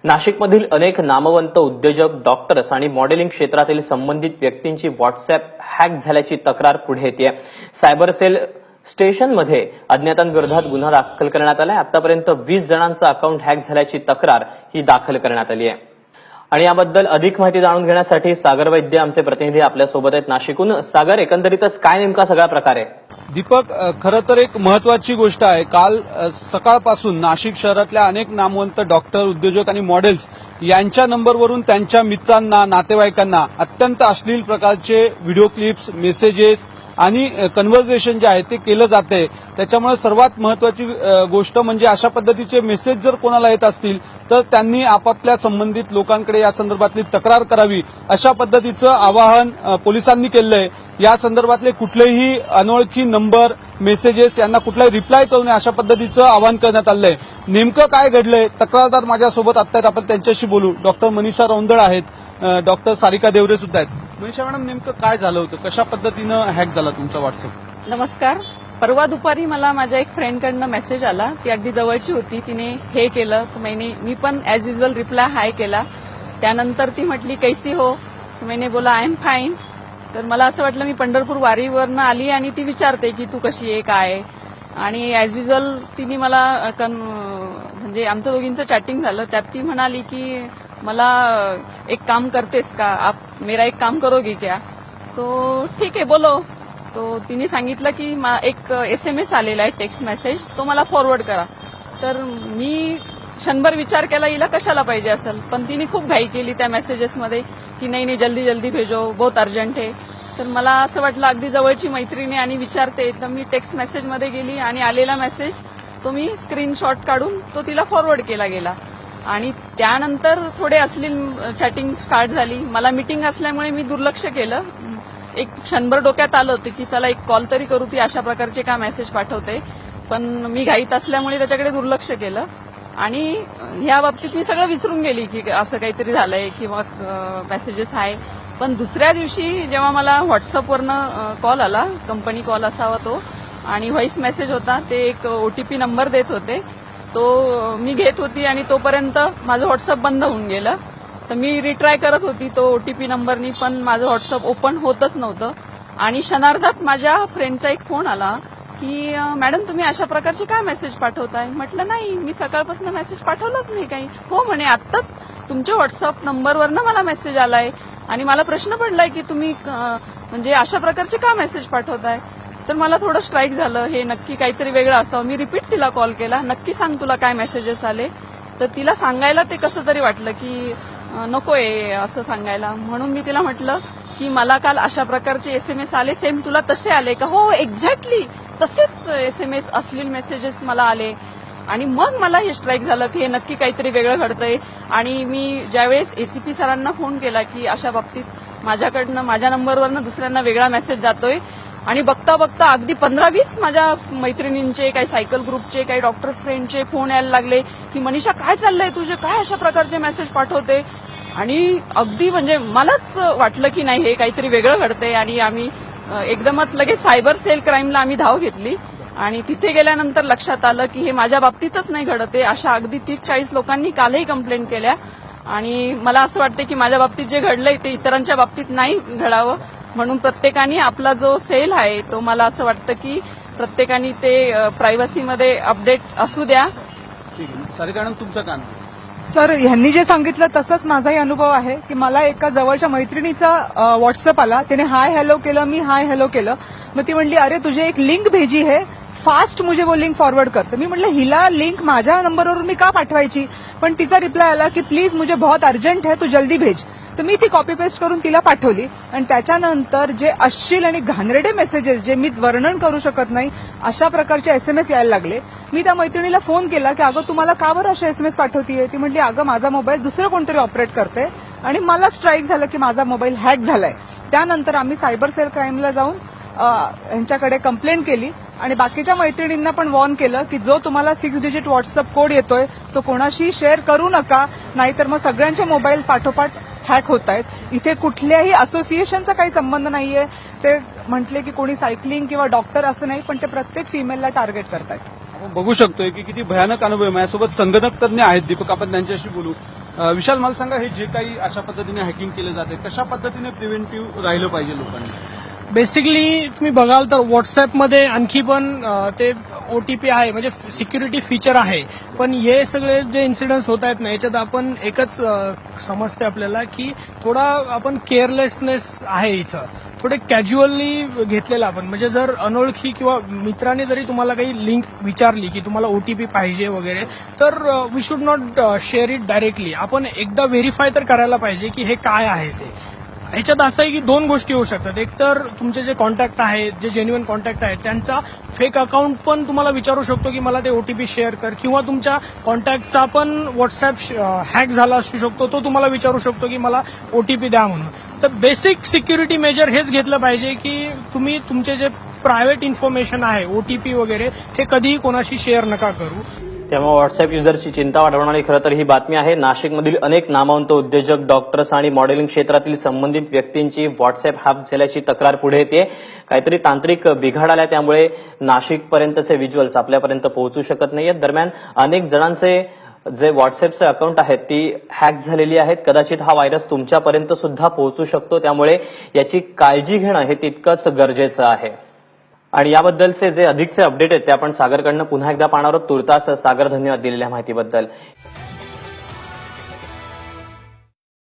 नाशिकमधील अनेक नामवंत उद्योजक, डॉक्टर्स आणि मॉडेलिंग क्षेत्रातील संबंधित व्यक्तींची व्हॉट्सअॅप हॅक झाल्याची तक्रार पुढे येते। सायबर सेल स्टेशनमध्ये अज्ञातांविरोधात गुन्हा दाखल करण्यात आलाय। आतापर्यंत 20 जणांचं अकाउंट हॅक झाल्याची तक्रार ही दाखल करण्यात आली आहे। आणि याबद्दल अधिक माहिती जाणून घेण्यासाठी सागर वैद्य आमचे प्रतिनिधी आपल्या सोबत आहेत नाशिकहून। सागर, एकंदरीतच काय नेमका सगळा प्रकार आहे? दीपक, खरं तर एक महत्वाची गोष्ट आहे। काल सकाळपासून नाशिक शहरातल्या अनेक नामवंत डॉक्टर, उद्योजक आणि मॉडेल्स यांच्या नंबरवरून त्यांच्या मित्रांना, नातेवाईकांना अत्यंत अश्लील प्रकारचे व्हिडिओ क्लिप्स, मेसेजेस आणि कन्व्हर्सेशन जे आहे ते केलं जाते। त्याच्यामुळे सर्वात महत्वाची गोष्ट म्हणजे अशा पद्धतीचे मेसेज जर कोणाला येत असतील तर त्यांनी आपापल्या संबंधित लोकांकडे या संदर्भातली तक्रार करावी, अशा पद्धतीचं आवाहन पोलिसांनी केलं आहे। या संदर्भातले कुठलेही अनोळखी नंबर, मेसेजेस यांना कुठलाही रिप्लाय करू नये, अशा पद्धतीचं आवाहन करण्यात आलंय। नेमकं काय घडलंय, तक्रारदार माझ्यासोबत आता आपण त्यांच्याशी बोलू। डॉक्टर मनीषा रौंदळ आहेत, डॉक्टर सारिका देवरे सुद्धा आहेत। मनीषा मॅडम, नेमकं काय झालं होतं, कशा पद्धतीनं हॅक झाला तुमचा व्हॉट्सअप? नमस्कार। परवा दुपारी मला माझ्या एक फ्रेंडकडनं मेसेज आला, ती अगदी जवळची होती, तिने हे केलं तर मी पण ॲज युजल रिप्लाय हाय केला। त्यानंतर ती म्हटली कैसी हो, तर मैंने बोला आय एम फाईन। तर मला असं वाटलं मी पंढरपूर वारीवरनं आली आणि ती विचारते की तू कशी आहे, काय आहे। आणि ॲज युजल तिने मला म्हणजे आमचं दोघींचं चॅटिंग झालं। त्यात ती म्हणाली की मला एक काम करतेस का, आप मेरा एक काम करोगे क्या? तो ठीक आहे बोलो। तो तिने सांगितलं की एक SMS आलेला आहे, टेक्स्ट मेसेज, तो मला फॉरवर्ड करा। तर मी क्षणभर विचार केला हिला कशाला पाहिजे असेल, पण तिने खूप घाई केली त्या मेसेजेसमध्ये की नाही जल्दी जल्दी भेजो, बहुत अर्जंट आहे। तर मला असं वाटलं अगदी जवळची मैत्रिणी आणि विचारते, तर मी टेक्स्ट मेसेजमध्ये गेली आणि आलेला मेसेज तो मी स्क्रीनशॉट काढून तो तिला फॉरवर्ड केला गेला। आणि त्यानंतर थोडे अश्लील चॅटिंग स्टार्ट झाली। मला मीटिंग असल्यामुळे मी दुर्लक्ष केलं। एक क्षणभर डोक्यात आलं होतं की चला एक कॉल तरी करू, ती अशा प्रकारचे का मेसेज पाठवते, पण मी घाईत असल्यामुळे त्याच्याकडे दुर्लक्ष केलं आणि ह्या बाबतीत मी सगळं विसरून गेली की असं काहीतरी झालंय किंवा मेसेजेस आहे। पण दुसऱ्या दिवशी जेव्हा मला व्हॉट्सअपवरनं कॉल आला, कंपनी कॉल असावा तो, आणि व्हॉइस मेसेज होता, ते एक OTP नंबर देत होते, तो मी घेत होती आणि तोपर्यंत माझं व्हॉट्सअप बंद होऊन गेलं। तर मी रिट्राय करत होती तो OTP नंबरनी, पण माझं व्हॉट्सअप ओपन होतच नव्हतं। आणि क्षणार्धात माझ्या फ्रेंडचा एक फोन आला की मॅडम तुम्ही अशा प्रकारचे काय मेसेज पाठवताय? म्हटलं नाही, मी सकाळपासून मेसेज पाठवलाच नाही काही। हो म्हणे, आत्ताच तुमच्या व्हॉट्सअप नंबरवरनं मला मेसेज आलाय आणि मला प्रश्न पडलाय की तुम्ही म्हणजे अशा प्रकारचे का मेसेज पाठवताय? तर मला थोडं स्ट्राईक झालं, हे नक्की काहीतरी वेगळं असावं। मी रिपीट तिला कॉल केला, नक्की सांग तुला काय मेसेजेस आले। तर तिला सांगायला ते कसं तरी वाटलं की नकोय असं सांगायला, म्हणून मी तिला म्हटलं की मला काल अशा प्रकारचे SMS आले, सेम तुला तसे आले का? हो एक्झॅक्टली तसेच SMS अश्लील मेसेजेस मला आले। आणि मग मला हे स्ट्राईक झालं की हे नक्की काहीतरी वेगळं घडतंय। आणि मी ज्यावेळेस ACP सरांना फोन केला की अशा बाबतीत माझ्याकडनं माझ्या नंबरवरनं दुसऱ्यांना वेगळा मेसेज जातोय, आणि बघता बघता अगदी 15-20 माझ्या मैत्रिणींचे, काही सायकल ग्रुपचे, काही डॉक्टर्स फ्रेंडचे फोन यायला लागले की मनीषा काय चाललंय तुझे, काय अशा प्रकारचे मेसेज पाठवते? आणि अगदी म्हणजे मलाच वाटलं की नाही हे काहीतरी वेगळं घडतंय। आणि आम्ही एकदमच लगेच सायबर सेल क्राईमला आम्ही धाव घेतली आणि तिथे गेल्यानंतर लक्षात आलं की हे माझ्या बाबतीतच नाही घडते, अशा अगदी 30-40 लोकांनी कालही कंप्लेंट केल्या। आणि मला असं वाटतं की माझ्या बाबतीत जे घडलंय ते इतरांच्या बाबतीत नाही घडावं, म्हणून प्रत्येकाने आपला जो सेल आहे तो मला असं वाटतं की प्रत्येकाने ते प्रायव्हसीमध्ये अपडेट असू द्या। ठीक आहे, सारिका मॅडम तुमचं काय? सर, ह्यांनी जे सांगितलं तसंच माझाही अनुभव आहे की मला एका जवळच्या मैत्रिणीचा व्हॉट्सअप आला, तिने हाय हॅलो केलं, मी हाय हॅलो केलं, मग ती म्हणली अरे तुझे एक लिंक भेजी है, फास्ट मुझे वो लिंक फॉरवर्ड कर। तर मी म्हटलं हिला लिंक माझ्या नंबरवरून मी का पाठवायची, पण तिचा रिप्लाय आला की प्लीज मुझे बहुत अर्जंट है, तू जल्दी भेज। तर मी ती कॉपी पेस्ट करून तिला पाठवली आणि त्याच्यानंतर जे अश्लील आणि घाणेरडे मेसेजेस, जे मी वर्णन करू शकत नाही अशा प्रकारचे SMS यायला लागले। मी त्या मैत्रिणीला फोन केला की अगं तुम्हाला का बरं असे SMS पाठवतीये? ती म्हटली अगं माझा मोबाईल दुसरं कोणतरी ऑपरेट करते आणि मला स्ट्राईक झालं की माझा मोबाईल हॅक झालाय। त्यानंतर आम्ही सायबर सेल क्राईमला जाऊन यांच्याकडे कंप्लेंट केली आणि बाकीच्या मैत्रिणींना पण वॉर्न केलं की जो तुम्हाला 6 डिजिट व्हॉट्सअप कोड येतोय तो कोणाशी शेअर करू नका, नाहीतर मग सगळ्यांचे मोबाईल पाठोपाठ हॅक होत आहेत। इथे कुठल्याही असोसिएशनचा काही संबंध नाहीये। ते म्हटले की कोणी सायकलिंग किंवा डॉक्टर असं नाही, पण ते प्रत्येक फिमेलला टार्गेट करतायत। आपण बघू शकतोय की किती भयानक अनुभव आहे। माझ्यासोबत संगणक तज्ञ आहेत दीपक, आपण त्यांच्याशी बोलू। विशाल, मला सांगा, हे जे काही अशा पद्धतीने हॅकिंग केलं जाते, कशा पद्धतीने प्रिव्हेंटिव्ह राहिलं पाहिजे लोकांनी? बेसिकली तुम्ही बघाल तर व्हॉट्सअपमध्ये आणखी पण ते OTP आहे, म्हणजे सिक्युरिटी फीचर आहे. पण हे सगळे जे इन्सिडेंट्स होत आहेत ना, याच्यात आपण एकच समजते आपल्याला की थोडा आपण केअरलेसनेस आहे इथं, थोडे कॅज्युअली घेतलेलं आपण. म्हणजे जर अनोळखी किंवा मित्राने जरी तुम्हाला काही लिंक विचारली की तुम्हाला OTP पाहिजे वगैरे, तर we should not share it directly. आपण एकदा व्हेरीफाय तर करायला पाहिजे की हे काय आहे ते. ह्याच्यात असं आहे की दोन गोष्टी होऊ शकतात. एक तर तुमचे जे कॉन्टॅक्ट आहेत, जे जेन्युइन कॉन्टॅक्ट आहेत, त्यांचा फेक अकाउंट पण तुम्हाला विचारू शकतो की मला ते OTP शेअर कर, किंवा तुमच्या कॉन्टॅक्टचा पण व्हॉट्सअप हॅक झाला असू शकतो, तो तुम्हाला विचारू शकतो की मला OTP द्या म्हणून. तर बेसिक सिक्युरिटी मेजर हेच घेतलं पाहिजे की तुम्ही तुमचे जे प्रायव्हेट इन्फॉर्मेशन आहे, OTP वगैरे, हे कधीही कोणाशी शेअर नका करू. त्यामुळे व्हॉट्सअप युजर्सची चिंता वाढवणारी खरं तर ही बातमी आहे. नाशिकमधील अनेक नामवंत उद्योजक, डॉक्टर्स आणि मॉडेलिंग क्षेत्रातील संबंधित व्यक्तींची व्हॉट्सअप हॅक झाल्याची तक्रार पुढे येते. काहीतरी तांत्रिक बिघाड आला, त्यामुळे नाशिकपर्यंतचे व्हिज्युअल्स आपल्यापर्यंत पोहोचू शकत नाहीयेत. दरम्यान अनेक जणांचे जे व्हॉट्सअपचे अकाउंट आहेत ती हॅक झालेली आहेत. कदाचित हा व्हायरस तुमच्यापर्यंत सुद्धा पोहोचू शकतो, त्यामुळे याची काळजी घेणं हे तितकंच गरजेचं आहे. आणि याबद्दलचे जे अधिकचे अपडेट आहेत ते आपण सागरकडनं पुन्हा एकदा पाहणार आहोत. तुर्तास सागर, धन्यवाद दिलेल्या माहितीबद्दल.